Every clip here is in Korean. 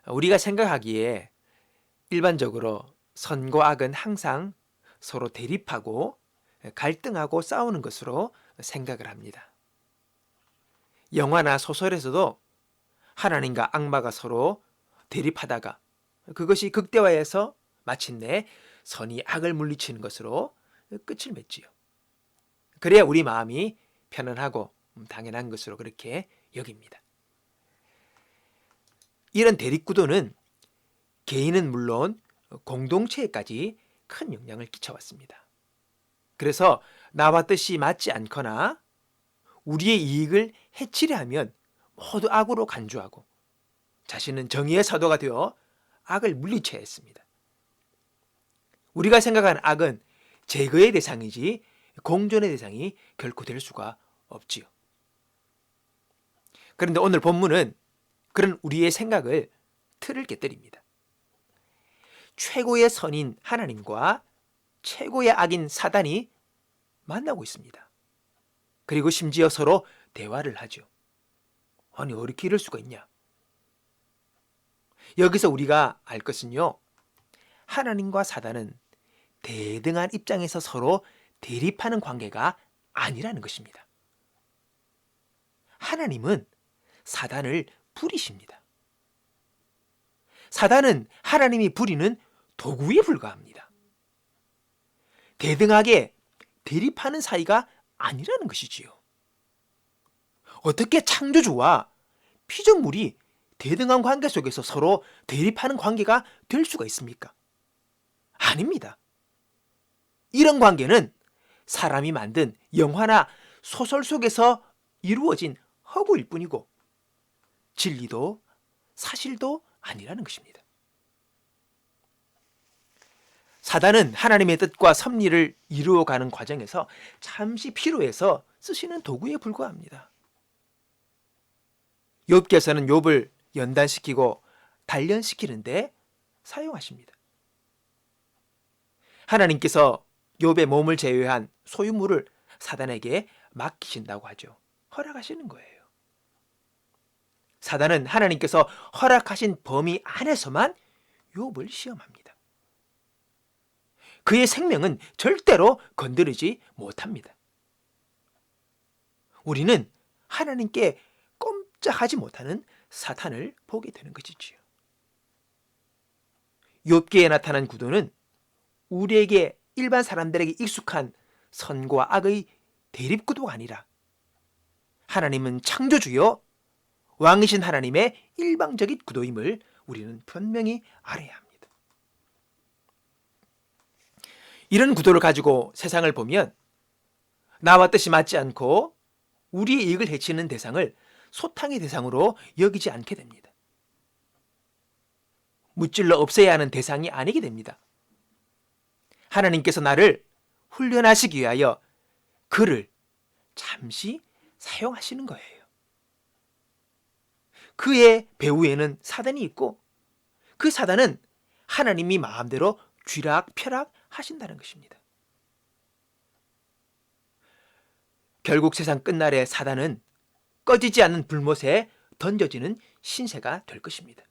우리가 생각하기에 일반적으로 선과 악은 항상 서로 대립하고 갈등하고 싸우는 것으로 생각을 합니다. 영화나 소설에서도 하나님과 악마가 서로 대립하다가 그것이 극대화해서 마침내 선이 악을 물리치는 것으로 끝을 맺지요. 그래야 우리 마음이 편안하고 당연한 것으로 그렇게 여깁니다. 이런 대립구도는 개인은 물론 공동체에까지 큰 영향을 끼쳐왔습니다. 그래서 나와 뜻이 맞지 않거나 우리의 이익을 해치려 하면 모두 악으로 간주하고 자신은 정의의 사도가 되어 악을 물리쳐야 했습니다. 우리가 생각하는 악은 제거의 대상이지 공존의 대상이 결코 될 수가 없지요. 그런데 오늘 본문은 그런 우리의 생각을 틀을 깨뜨립니다. 최고의 선인 하나님과 최고의 악인 사단이 만나고 있습니다. 그리고 심지어 서로 대화를 하죠. 아니, 어떻게 이럴 수가 있냐? 여기서 우리가 알 것은요, 하나님과 사단은 대등한 입장에서 서로 대립하는 관계가 아니라는 것입니다. 하나님은 사단을 부리십니다. 사단은 하나님이 부리는 도구에 불과합니다. 대등하게 대립하는 사이가 아니라는 것이지요. 어떻게 창조주와 피조물이 대등한 관계 속에서 서로 대립하는 관계가 될 수가 있습니까? 아닙니다. 이런 관계는 사람이 만든 영화나 소설 속에서 이루어진 허구일 뿐이고 진리도 사실도 아니라는 것입니다. 사단은 하나님의 뜻과 섭리를 이루어가는 과정에서 잠시 필요해서 쓰시는 도구에 불과합니다. 욥기에서는 욥을 연단시키고 단련시키는데 사용하십니다. 하나님께서 욥의 몸을 제외한 소유물을 사단에게 맡기신다고 하죠. 허락하시는 거예요. 사단은 하나님께서 허락하신 범위 안에서만 욥을 시험합니다. 그의 생명은 절대로 건드리지 못합니다. 우리는 하나님께 꼼짝하지 못하는 사탄을 보게 되는 것이지요. 욥기에 나타난 구도는 우리에게 일반 사람들에게 익숙한 선과 악의 대립 구도가 아니라 하나님은 창조주요 왕이신 하나님의 일방적인 구도임을 우리는 분명히 알아야 합니다. 이런 구도를 가지고 세상을 보면 나와 뜻이 맞지 않고 우리의 이익을 해치는 대상을 소탕의 대상으로 여기지 않게 됩니다. 무찔러 없애야 하는 대상이 아니게 됩니다. 하나님께서 나를 훈련하시기 위하여 그를 잠시 사용하시는 거예요. 그의 배후에는 사단이 있고 그 사단은 하나님이 마음대로 쥐락펴락 하신다는 것입니다. 결국 세상 끝날에 사단은 꺼지지 않는 불못에 던져지는 신세가 될 것입니다.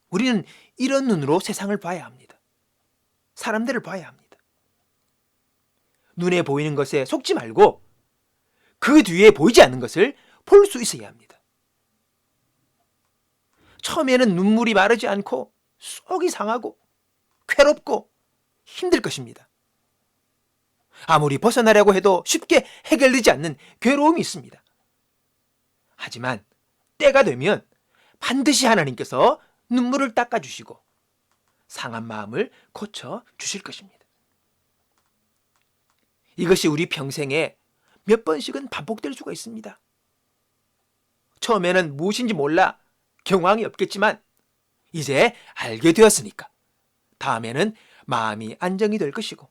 우리는 이런 눈으로 세상을 봐야 합니다. 사람들을 봐야 합니다. 눈에 보이는 것에 속지 말고 그 뒤에 보이지 않는 것을 볼 수 있어야 합니다. 처음에는 눈물이 마르지 않고 속이 상하고 괴롭고 힘들 것입니다. 아무리 벗어나려고 해도 쉽게 해결되지 않는 괴로움이 있습니다. 하지만 때가 되면 반드시 하나님께서 눈물을 닦아주시고 상한 마음을 고쳐주실 것입니다. 이것이 우리 평생에 몇 번씩은 반복될 수가 있습니다. 처음에는 무엇인지 몰라 경황이 없겠지만 이제 알게 되었으니까 다음에는 마음이 안정이 될 것이고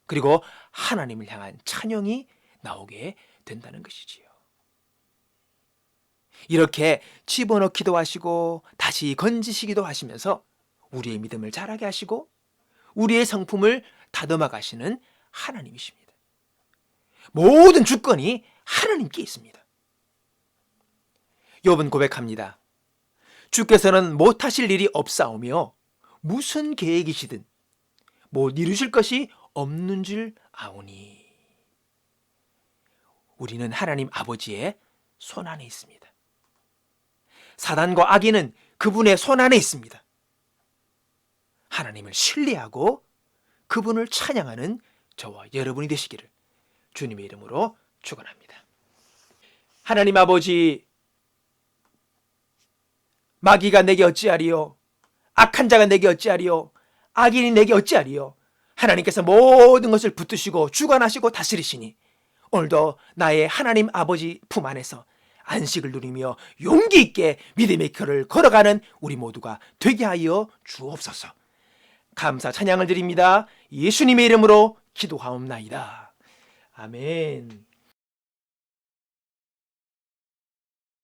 그리고 하나님을 향한 찬양이 나오게 된다는 것이지요. 이렇게 집어넣기도 하시고 다시 건지시기도 하시면서 우리의 믿음을 자라게 하시고 우리의 성품을 다듬어 가시는 하나님이십니다. 모든 주권이 하나님께 있습니다. 욥은 고백합니다. 주께서는 못하실 일이 없사오며 무슨 계획이시든 못 이루실 것이 없는 줄 아오니. 우리는 하나님 아버지의 손 안에 있습니다. 사단과 악인은 그분의 손 안에 있습니다. 하나님을 신뢰하고 그분을 찬양하는 저와 여러분이 되시기를 주님의 이름으로 축원합니다. 하나님 아버지, 마귀가 내게 어찌하리요? 악한 자가 내게 어찌하리요? 악인이 내게 어찌하리요? 하나님께서 모든 것을 붙드시고 주관하시고 다스리시니 오늘도 나의 하나님 아버지 품 안에서 안식을 누리며 용기 있게 믿음의 길을 걸어가는 우리 모두가 되게 하여 주옵소서. 감사 찬양을 드립니다. 예수님의 이름으로 기도하옵나이다. 아멘.